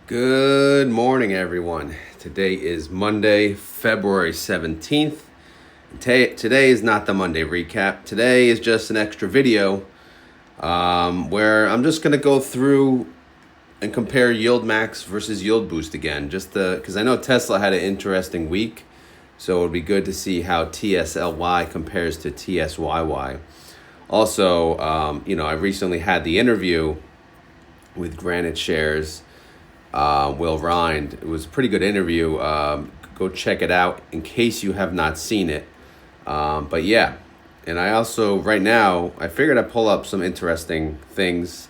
Good morning, everyone. Today is Monday, February 17th. Today is not the Monday recap. Today is just an extra video where I'm just going to go through and compare YieldMax versus YieldBoost again, just because I know Tesla had an interesting week. So it would be good to see how TSLY compares to TSYY. Also, I recently had the interview with Granite Shares, Will Rind. It was a pretty good interview. Go check it out in case you have not seen it. But yeah, and I also, right now, I figured I'd pull up some interesting things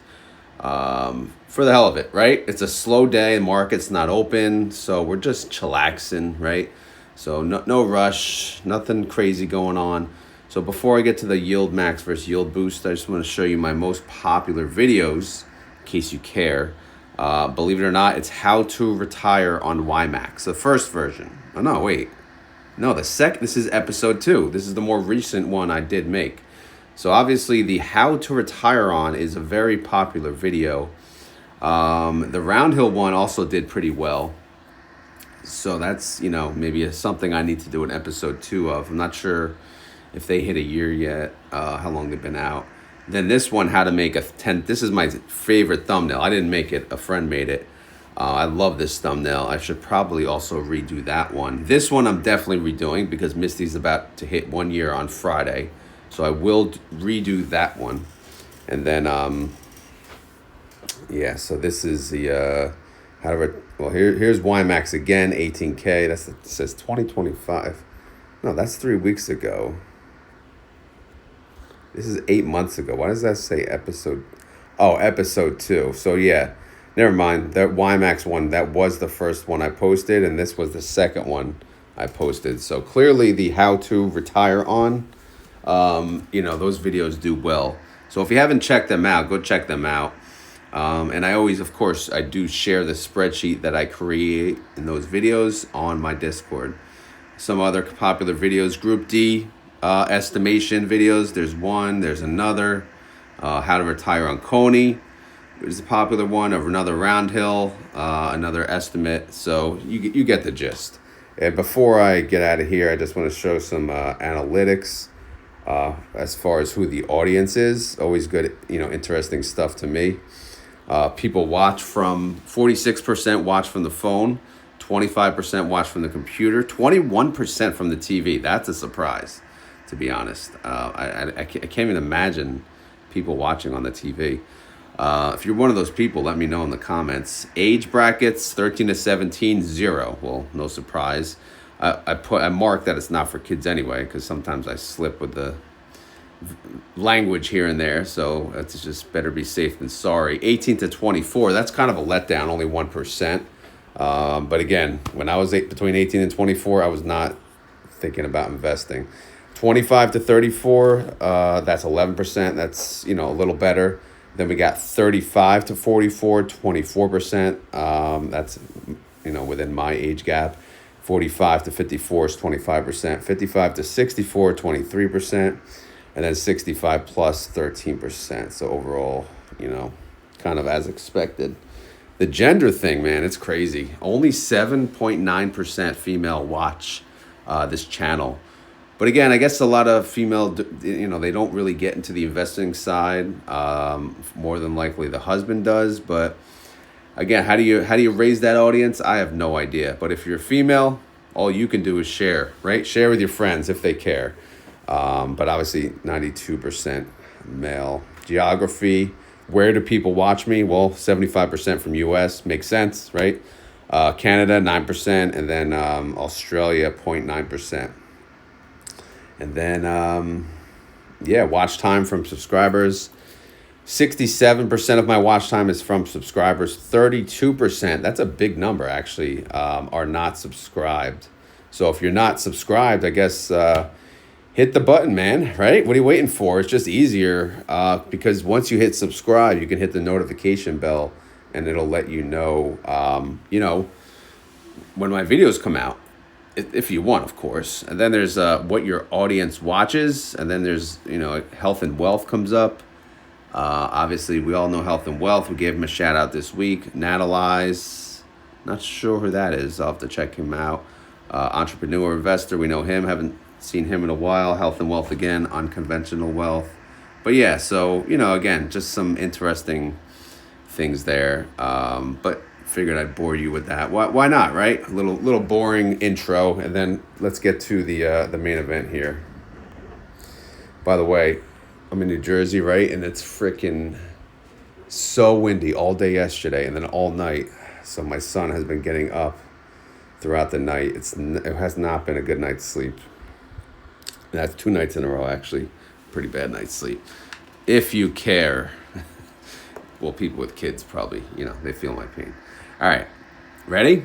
for the hell of it, right? It's a slow day, the market's not open, so we're just chillaxing, right? So no rush, nothing crazy going on. So before I get to the YieldMax versus YieldBoost, I just want to show you my most popular videos, in case you care. Believe it or not, it's how to retire on YieldMax, the first version. Oh no, wait. No, this is episode 2. This is the more recent one I did make. So obviously the how to retire on is a very popular video. The Roundhill one also did pretty well. So that's, maybe something I need to do an episode 2 of. I'm not sure if they hit a year yet, how long they've been out. Then this one, how to make a 10. This is my favorite thumbnail. I didn't make it. A friend made it. I love this thumbnail. I should probably also redo that one. This one I'm definitely redoing because Misty's about to hit 1 year on Friday. So I will redo that one. And then, so this is the, here's YieldMax again, 18K. It says 2025. No, that's 3 weeks ago. This is 8 months ago. Why does that say episode? Oh, episode 2. So yeah, never mind. That YieldMax one, that was the first one I posted, and this was the second one I posted. So clearly the how to retire on, those videos do well. So if you haven't checked them out, go check them out. And I always, of course, I do share the spreadsheet that I create in those videos on my Discord. Some other popular videos, Group D, estimation videos. There's another, how to retire on Coney. There's a popular one of another Roundhill, another estimate. So you get the gist. And before I get out of here, I just want to show some analytics as far as who the audience is. Always good, interesting stuff to me. People watch from 46% watch from the phone, 25% watch from the computer, 21% from the TV. That's a surprise, to be honest. I can't even imagine people watching on the TV. If you're one of those people, let me know in the comments. Age brackets, 13 to 17, 0. Well, no surprise. I marked that it's not for kids anyway, because sometimes I slip with the language here and there, so it's just better be safe than sorry. 18 to 24, that's kind of a letdown, only 1%. But again, when I was between 18 and 24, I was not thinking about investing. 25 to 34, that's 11%. That's, a little better. Then we got 35 to 44, 24%. That's, within my age gap. 45 to 54 is 25%. 55 to 64, 23%. And then 65 plus 13%. So overall, kind of as expected. The gender thing, man, it's crazy. Only 7.9% female watch this channel. But again, I guess a lot of female, they don't really get into the investing side. More than likely the husband does. But again, how do you raise that audience? I have no idea. But if you're a female, all you can do is share, right? Share with your friends if they care. But obviously 92% male. Geography, where do people watch me? Well, 75% from US, makes sense, right? Canada, 9%, and then Australia, 0.9%. And then, watch time from subscribers. 67% of my watch time is from subscribers. 32%, that's a big number actually, are not subscribed. So if you're not subscribed, I guess hit the button, man, right? What are you waiting for? It's just easier because once you hit subscribe, you can hit the notification bell and it'll let you know, when my videos come out. If you want, of course. And then there's what your audience watches. And then there's, health and wealth comes up. Obviously, we all know health and wealth. We gave them a shout out this week. Natalyze, Not sure who that is. I'll have to check him out. Entrepreneur, investor, we know him. Haven't seen him in a while. Health and wealth again, unconventional wealth. But yeah, so, again, just some interesting things there. But figured I'd bore you with that. Why not, right? A little boring intro, and then let's get to the main event here. By the way, I'm in New Jersey, right? And it's freaking so windy all day yesterday and then all night. So my son has been getting up throughout the night. It has not been a good night's sleep. That's 2 nights in a row, actually. Pretty bad night's sleep. If you care. Well, people with kids probably, they feel my pain. All right. Ready?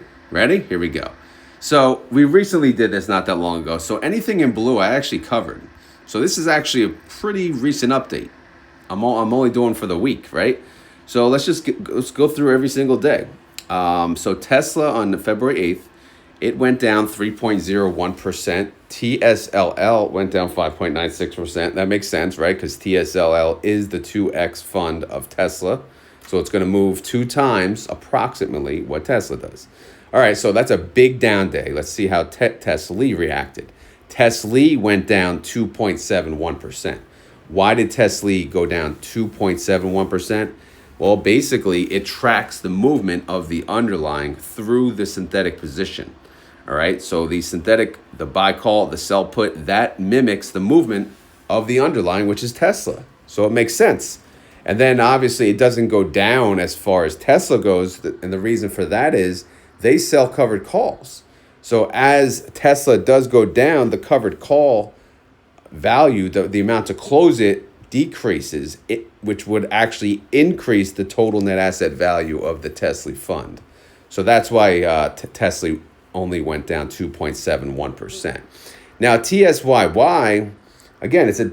Here we go. So we recently did this not that long ago. So anything in blue I actually covered. So this is actually a pretty recent update. I'm only doing for the week, right? So let's go through every single day. So Tesla on February 8th, it went down 3.01%. TSLL went down 5.96%. That makes sense, right? Because TSLL is the 2X fund of Tesla. So it's going to move 2 times approximately what Tesla does. All right, so that's a big down day. Let's see how TSLY reacted. TSLY went down 2.71%. Why did TSLY go down 2.71%? Well, basically, it tracks the movement of the underlying through the synthetic position. All right, so the buy call, the sell put, that mimics the movement of the underlying, which is Tesla. So it makes sense. And then obviously it doesn't go down as far as Tesla goes. And the reason for that is they sell covered calls. So as Tesla does go down, the covered call value, the amount to close it decreases, which would actually increase the total net asset value of the TSLY fund. So that's why TSLY only went down 2.71%. Now TSYY, again, it's a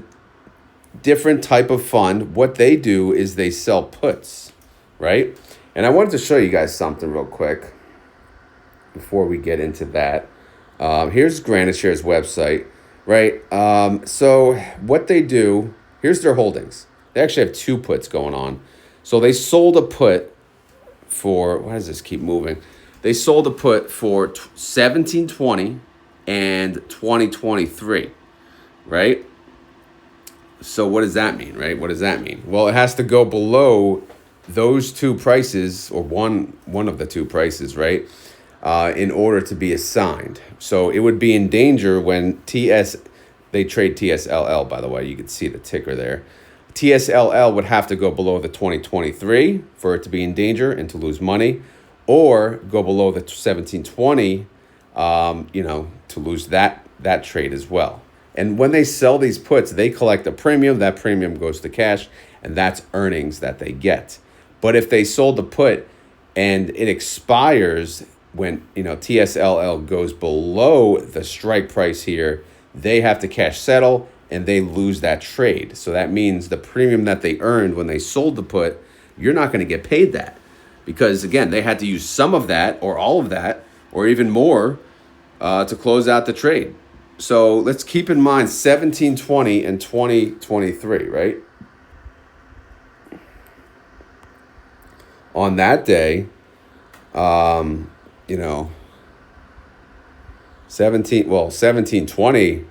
different type of fund. What they do is they sell puts, right? And I wanted to show you guys something real quick before we get into that. Here's GraniteShares website, right? So what they do, here's their holdings. They actually have 2 puts going on. So they sold a put for, why does this keep moving? They sold a put for 1720 and 2023, right? So what does that mean, right? What does that mean? Well, it has to go below those 2 prices, or one of the 2 prices, right? In order to be assigned. So it would be in danger when they trade TSLL, by the way. You can see the ticker there. TSLL would have to go below the 2023 for it to be in danger and to lose money, or go below the 1720, to lose that trade as well. And when they sell these puts, they collect a premium. That premium goes to cash, and that's earnings that they get. But if they sold the put and it expires when TSLL goes below the strike price here, they have to cash settle and they lose that trade. So that means the premium that they earned when they sold the put, you're not going to get paid that, because again, they had to use some of that or all of that or even more to close out the trade. So let's keep in mind 1720 and 2023, right? On that day, 1720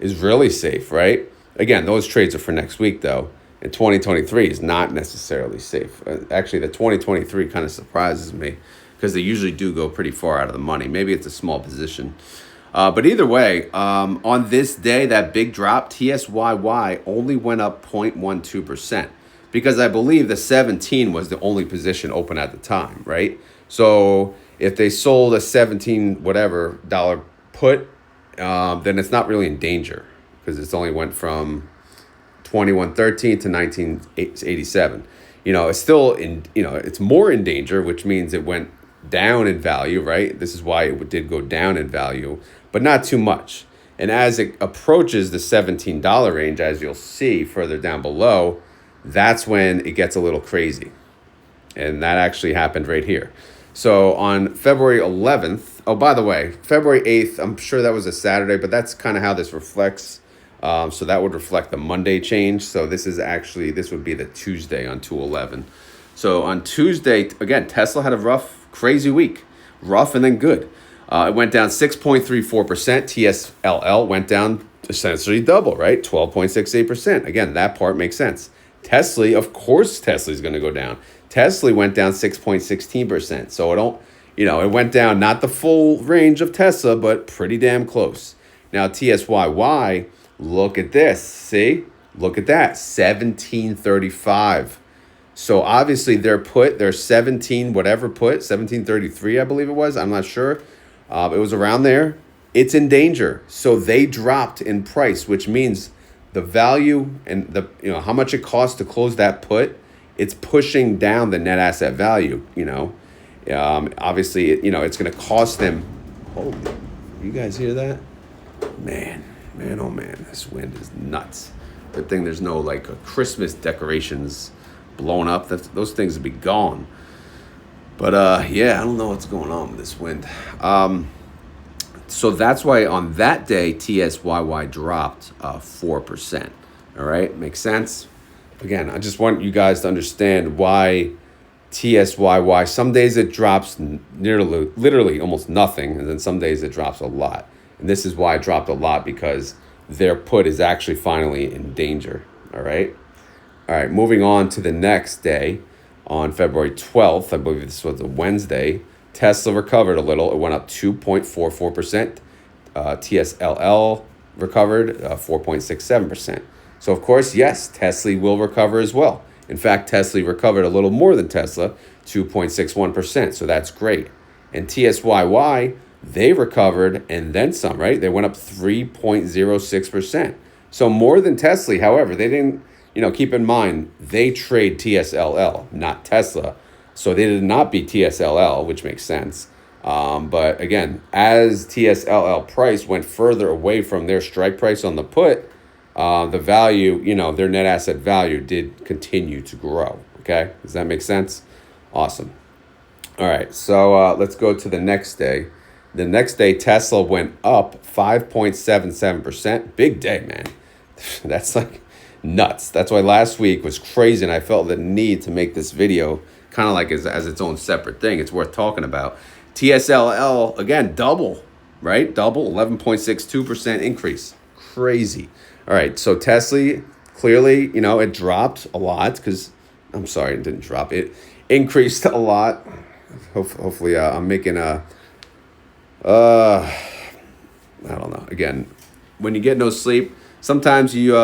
is really safe, right? Again, those trades are for next week, though. And 2023 is not necessarily safe. Actually, the 2023 kind of surprises me because they usually do go pretty far out of the money. Maybe it's a small position. But either way, on this day, that big drop, TSYY only went up 0.12%, because I believe the 17 was the only position open at the time, right? So if they sold a 17 whatever dollar put, then it's not really in danger, because it's only went from 2113 to 1987. It's still it's more in danger, which means it went down in value, right? This is why it did go down in value, but not too much. And as it approaches the $17 range, as you'll see further down below, that's when it gets a little crazy. And that actually happened right here. So on February 11th, oh, by the way, February 8th, I'm sure that was a Saturday, but that's kind of how this reflects. So that would reflect the Monday change. So this would be the Tuesday on 2/11. So on Tuesday, again, Tesla had a rough, crazy week. rough and then good. It went down 6.34%. TSLL went down essentially double, right? 12.68%. Again, that part makes sense. TSLY, of course, TSLY is going to go down. TSLY went down 6.16%. So it went down not the full range of Tesla, but pretty damn close. Now, TSYY, look at this. See? Look at that. 1735. So obviously their 1733, I believe it was. I'm not sure. It was around there. It's in danger. So they dropped in price, which means the value and how much it costs to close that put, it's pushing down the net asset value, Obviously, it's going to cost them. Holy, you guys hear that? Man, oh man, this wind is nuts. Good thing there's no Christmas decorations blown up. Those things would be gone. But I don't know what's going on with this wind. So that's why on that day TSYY dropped 4%. All right, makes sense. Again, I just want you guys to understand why TSYY. Some days it drops literally almost nothing, and then some days it drops a lot. And this is why it dropped a lot, because their put is actually finally in danger. All right. Moving on to the next day, on February 12th, I believe this was a Wednesday, Tesla recovered a little. It went up 2.44%. TSLL recovered 4.67%. So, of course, yes, Tasley will recover as well. In fact, Tasley recovered a little more than Tesla, 2.61%. So that's great. And TSYY, they recovered and then some, right? They went up 3.06%. So more than Tasley. However, they didn't, keep in mind, they trade TSLL, not Tesla. So they did not beat TSLL, which makes sense. But again, as TSLL price went further away from their strike price on the put, the value, their net asset value did continue to grow. Okay, does that make sense? Awesome. All right, so let's go to the next day. The next day, Tesla went up 5.77%. Big day, man. That's nuts. That's why last week was crazy, and I felt the need to make this video kind of as its own separate thing. It's worth talking about. TSLL, again, double, right? Double, 11.62% increase. Crazy. All right, so Tasley, clearly, it dropped a lot because, I'm sorry, it didn't drop. It increased a lot. Hopefully, I'm making I don't know. Again, when you get no sleep, sometimes you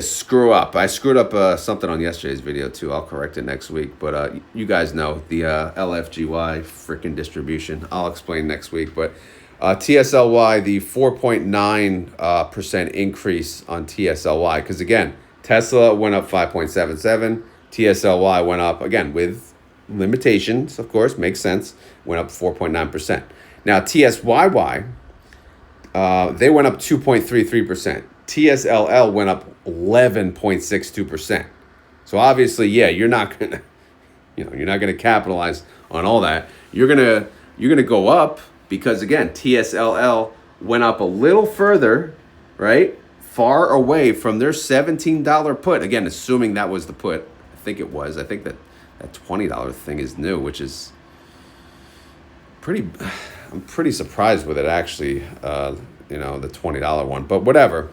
screw up. I screwed up something on yesterday's video too. I'll correct it next week. But you guys know the LFGY freaking distribution. I'll explain next week. But TSLY, the 4.9% increase on TSLY, because again, Tesla went up 5.77. TSLY went up, again, with limitations, of course, makes sense, went up 4.9%. Now, TSYY, they went up 2.33%. TSLL went up 11.62%. So obviously, you're not gonna, you're not gonna capitalize on all that. You're gonna go up because again, TSLL went up a little further, right? Far away from their $17 put. Again, assuming that was the put. I think it was. I think that $20 thing is new, which is I'm pretty surprised with it actually, the $20 one, but whatever.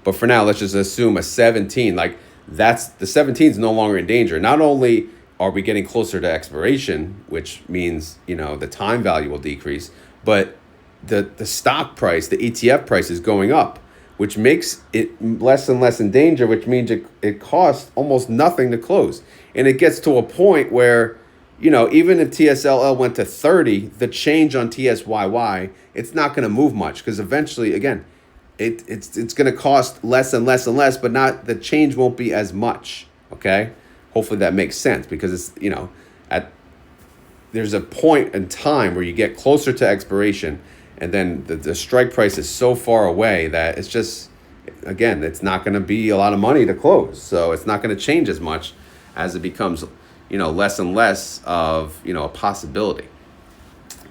But for now, let's just assume a 17, that's the 17 is no longer in danger. Not only are we getting closer to expiration, which means, the time value will decrease, but the stock price, the ETF price is going up, which makes it less and less in danger, which means it costs almost nothing to close. And it gets to a point where, even if TSLL went to 30, the change on TSYY, it's not going to move much because eventually, again, it's going to cost less and less and less, but the change won't be as much, okay? Hopefully that makes sense because it's, there's a point in time where you get closer to expiration and then the strike price is so far away that it's just, again, it's not going to be a lot of money to close. So it's not going to change as much as it becomes, less and less of, a possibility.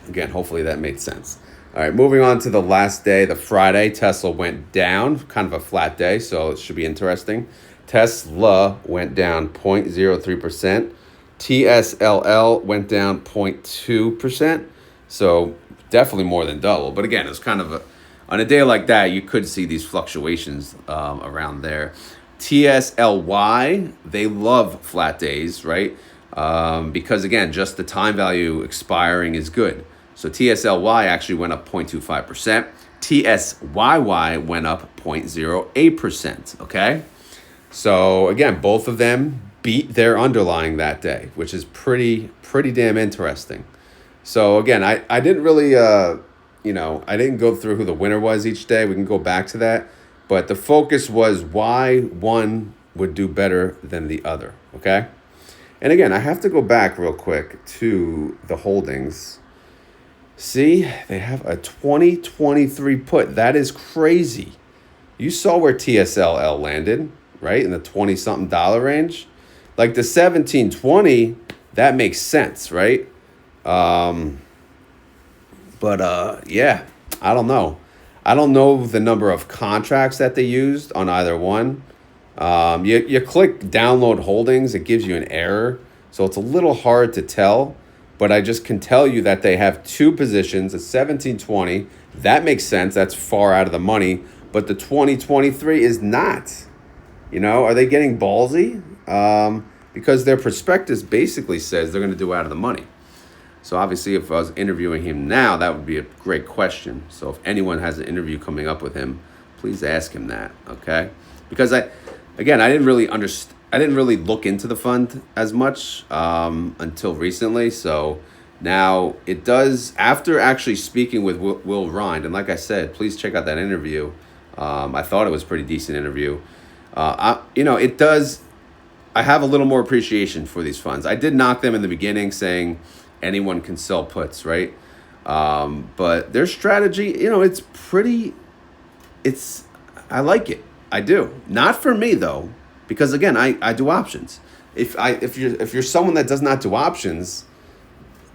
Again, hopefully that made sense. All right, moving on to the last day, the Friday, Tesla went down, kind of a flat day, so it should be interesting. Tesla went down 0.03%. TSLL went down 0.2%. So definitely more than double. But again, it's kind of on a day like that, you could see these fluctuations around there. TSLY, they love flat days, right? Because again, just the time value expiring is good. So TSLY actually went up 0.25%. TSYY went up 0.08%, okay? So again, both of them beat their underlying that day, which is pretty damn interesting. So again, I didn't really, I didn't go through who the winner was each day. We can go back to that. But the focus was why one would do better than the other, okay? And again, I have to go back real quick to the holdings. See, they have a 2023 put. That is crazy. You saw where TSLL landed, right? In the 20-something dollar range. Like the 1720, that makes sense, right? Yeah, I don't know. I don't know the number of contracts that they used on either one. You click download holdings, it gives you an error. So it's a little hard to tell, but I just can tell you that they have two positions, a 1720. That makes sense. That's far out of the money, but the 2023 is not. Are they getting ballsy? Because their prospectus basically says they're going to do out of the money. So obviously, if I was interviewing him now, that would be a great question. So if anyone has an interview coming up with him, please ask him that, okay? Because I didn't really look into the fund as much until recently. So now it does, after actually speaking with Will Rind, and like I said, please check out that interview. I thought it was a pretty decent interview. It does, I have a little more appreciation for these funds. I did knock them in the beginning saying anyone can sell puts, right? But their strategy, I like it. I do. Not for me though, because again, I do options. If you're someone that does not do options,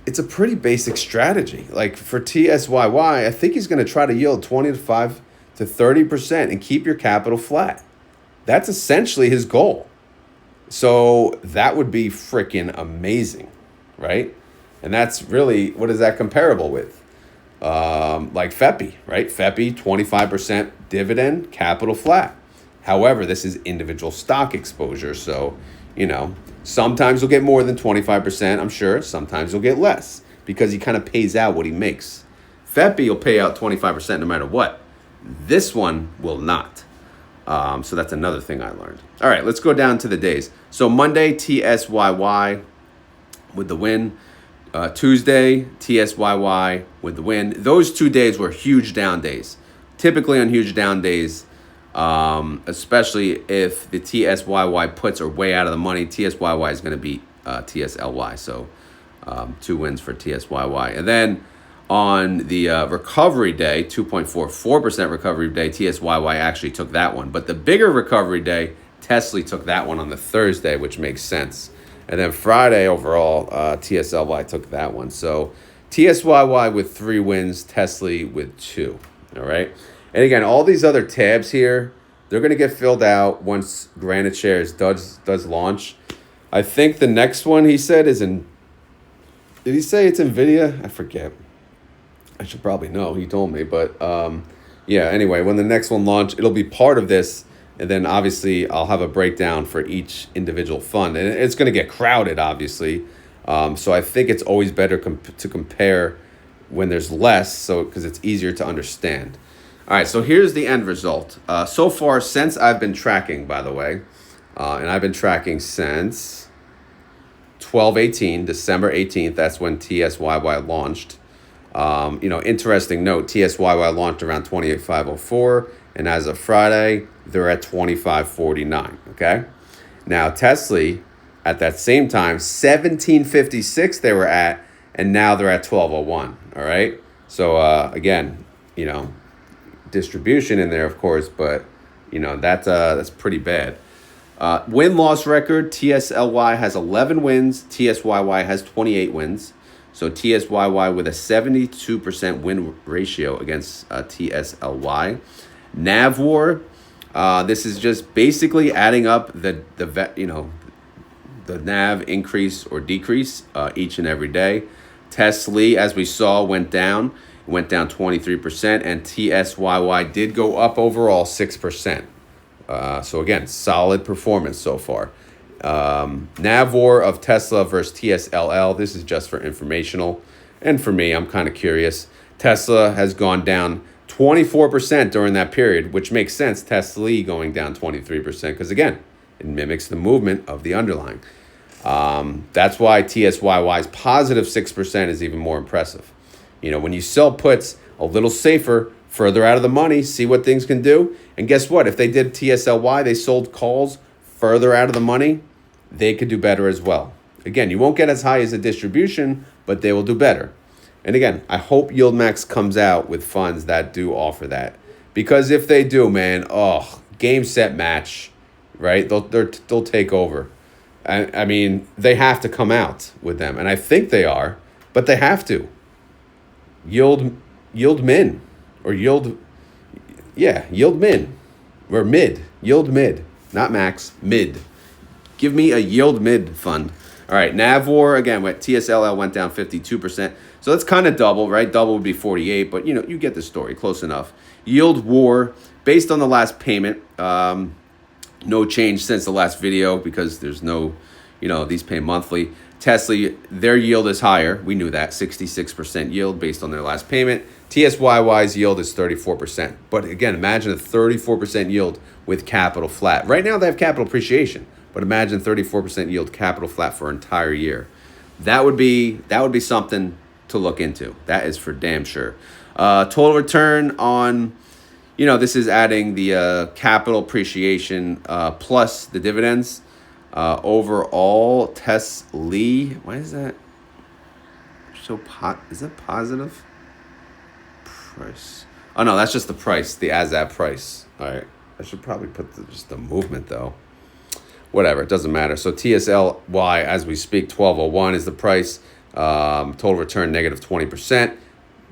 it's a pretty basic strategy. Like for TSYY, I think he's going to try to yield 25 to 30% and keep your capital flat. That's essentially his goal. So that would be freaking amazing, right? And that's really, what is that comparable with? Like FEPI, right? FEPI, 25% dividend, capital flat. However, this is individual stock exposure. So, sometimes you'll get more than 25%, I'm sure. Sometimes you'll get less because he kind of pays out what he makes. FEPI will pay out 25% no matter what. This one will not. So that's another thing I learned. All right, let's go down to the days. So Monday, TSYY with the win. Tuesday, TSYY with the win. Those 2 days were huge down days. Typically on huge down days, especially if the TSYY puts are way out of the money, TSYY is going to beat TSLY. So 2 wins for TSYY. And then on the recovery day, 2.44% recovery day, TSYY actually took that one. But the bigger recovery day, Tasley took that one on the Thursday, which makes sense. And then Friday overall, TSLY took that one. So TSYY with 3 wins, Tasley with 2. All right. And again, all these other tabs here, they're going to get filled out once Granite Shares does launch. I think the next one he said is in, did he say it's NVIDIA? I forget. I should probably know. He told me. But anyway, when the next one launch, it'll be part of this. And then obviously I'll have a breakdown for each individual fund. And it's going to get crowded, obviously. So I think it's always better to compare when there's less, because it's easier to understand. All right, so here's the end result. So far, since I've been tracking, by the way, and I've been tracking since 12/18, December 18th, that's when TSYY launched. Interesting note, TSYY launched around 28,504, and as of Friday, they're at 25.49, okay? Now, Tasley, at that same time, 17.56 they were at, and now they're at 12.01, all right? So, again, distribution in there, of course, but, that's pretty bad. Win-loss record, TSLY has 11 wins, TSYY has 28 wins. So TSYY with a 72% win ratio against TSLY. NavWar, this is just basically adding up the the NAV increase or decrease each and every day. TSLY, as we saw, went down. It went down 23%, and TSYY did go up overall 6%. So again, solid performance so far. NAVOR of Tesla versus TSLL. This is just for informational. And for me, I'm kind of curious. Tesla has gone down 24% during that period, which makes sense. TSLY going down 23% because, again, it mimics the movement of the underlying. That's why TSYY's positive 6% is even more impressive. You know, when you sell puts a little safer, further out of the money, see what things can do. And guess what? If they did TSLY, they sold calls further out of the money, they could do better as well. Again, you won't get as high as a distribution, but they will do better. And again, I hope YieldMax comes out with funds that do offer that. Because if they do, man, game, set, match, right? They'll take over. I mean, they have to come out with them. And I think they are, but they have to. Yield min. Or yield min. Or mid. Yield mid. Not max. Mid. Give me a yield mid fund. All right, NAVOR, again, TSLL went down 52%. So that's kind of double, right? Double would be 48, but, you know, you get the story. Close enough. YieldWar, based on the last payment, no change since the last video because there's no, you know, these pay monthly. Tasley, their yield is higher. We knew that, 66% yield based on their last payment. TSYY's yield is 34%. But again, imagine a 34% yield with capital flat. Right now they have capital appreciation, but imagine 34% yield capital flat for an entire year. That would be something to look into. That is for damn sure. Total return on, you know, this is adding the capital appreciation plus the dividends. Overall, TSLY, why is that so is that positive? Price. Oh, no, that's just the price, the as-at price. All right. I should probably put just the movement, though. Whatever, it doesn't matter. So TSLY, as we speak, 1201 is the price. Total return negative 20%.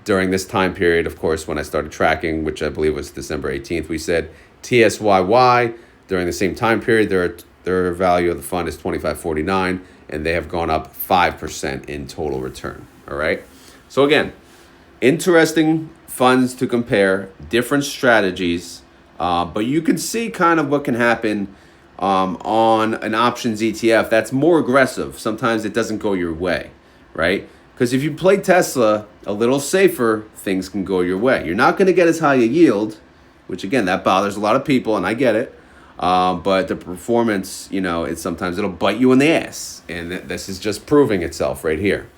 During this time period, of course, when I started tracking, which I believe was December 18th, we said TSYY, during the same time period, their value of the fund is 25.49, and they have gone up 5% in total return. All right. So again, interesting funds to compare, different strategies, but you can see kind of what can happen on an options ETF that's more aggressive. Sometimes it doesn't go your way, right? Because if you play Tesla a little safer, things can go your way. You're not going to get as high a yield, which again, that bothers a lot of people, and I get it. But the performance, you know, sometimes it'll bite you in the ass. And this is just proving itself right here.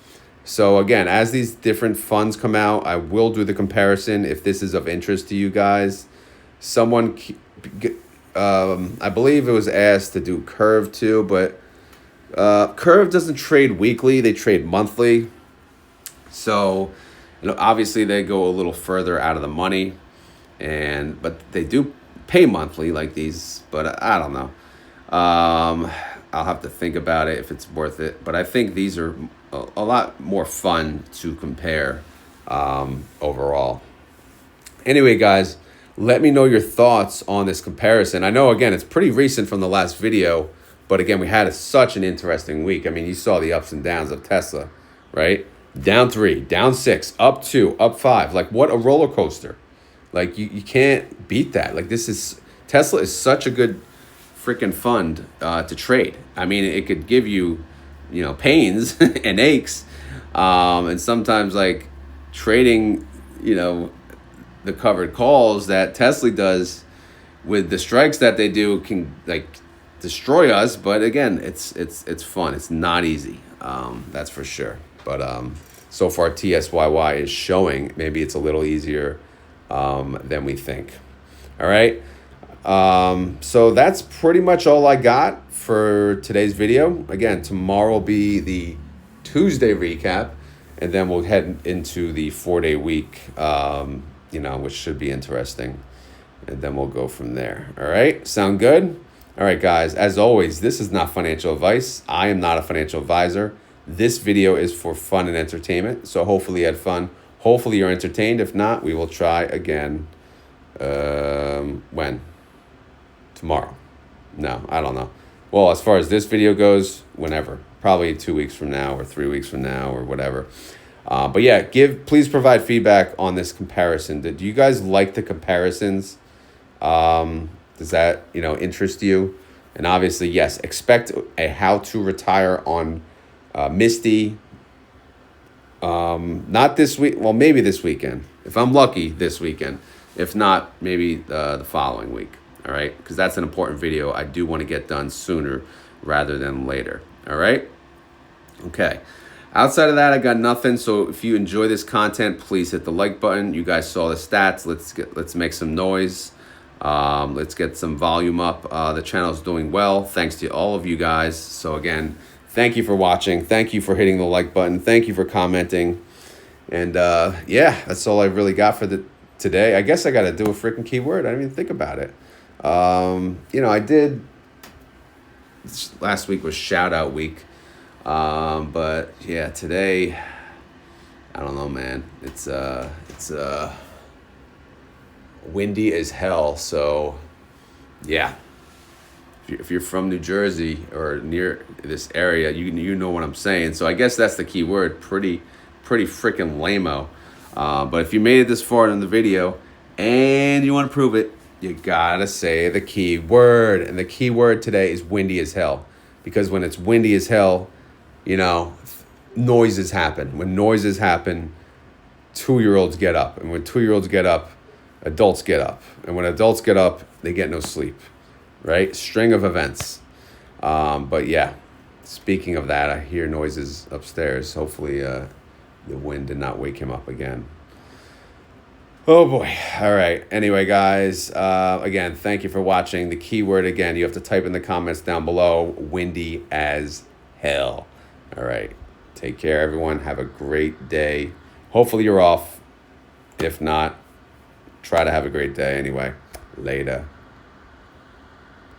So again, as these different funds come out, I will do the comparison if this is of interest to you guys. Someone, I believe it was asked to do Curve too, but Curve doesn't trade weekly, they trade monthly. So, you know, obviously they go a little further out of the money, but they do pay monthly like these, but I don't know. I'll have to think about it if it's worth it. But I think these are a lot more fun to compare overall. Anyway, guys, let me know your thoughts on this comparison. I know, again, it's pretty recent from the last video, but again, we had such an interesting week. I mean, you saw the ups and downs of Tesla, right? Down 3, down 6, up 2, up 5. Like, what a roller coaster. Like, you can't beat that. Like, Tesla is such a good freaking fund to trade. I mean, it could give you, you know, pains and aches. And sometimes, like, trading, you know, the covered calls that Tasley does with the strikes that they do can, like, destroy us. But again, it's fun. It's not easy. That's for sure. But so far, TSYY is showing maybe it's a little easier than we think. All right. So that's pretty much all I got for today's video. Again, tomorrow will be the Tuesday recap, and then we'll head into the 4-day week, you know, which should be interesting. And then we'll go from there. All right. Sound good? All right, guys. As always, this is not financial advice. I am not a financial advisor. This video is for fun and entertainment. So hopefully you had fun. Hopefully you're entertained. If not, we will try again. When? Tomorrow. No, I don't know. Well, as far as this video goes, whenever, probably 2 weeks from now or 3 weeks from now or whatever. But yeah, please provide feedback on this comparison. Do you guys like the comparisons? Does that, interest you? And obviously, yes, expect a how to retire on Misty. Not this week. Well, maybe this weekend. If I'm lucky, this weekend. If not, maybe the following week. All right, because that's an important video. I do want to get done sooner rather than later. All right. Okay. Outside of that, I got nothing. So if you enjoy this content, please hit the like button. You guys saw the stats. Let's make some noise. Let's get some volume up. The channel's doing well. Thanks to all of you guys. So again, thank you for watching. Thank you for hitting the like button. Thank you for commenting. And yeah, that's all I really got for today. I guess I got to do a freaking keyword. I didn't even think about it. I did. Last week was shout out week. But yeah, today, I don't know, man. It's windy as hell. So yeah, if you're from New Jersey or near this area, you know what I'm saying. So I guess that's the key word. Pretty freaking lame-o. But if you made it this far in the video and you want to prove it, you gotta say the key word. And the key word today is windy as hell. Because when it's windy as hell, noises happen. When noises happen, 2-year-olds get up. And when 2-year-olds get up, adults get up. And when adults get up, they get no sleep. Right? String of events. But yeah, speaking of that, I hear noises upstairs. Hopefully the wind did not wake him up again. Oh boy. All right. Anyway, guys, again, thank you for watching. The keyword, again, you have to type in the comments down below, windy as hell. All right. Take care, everyone. Have a great day. Hopefully you're off. If not, try to have a great day anyway. Later.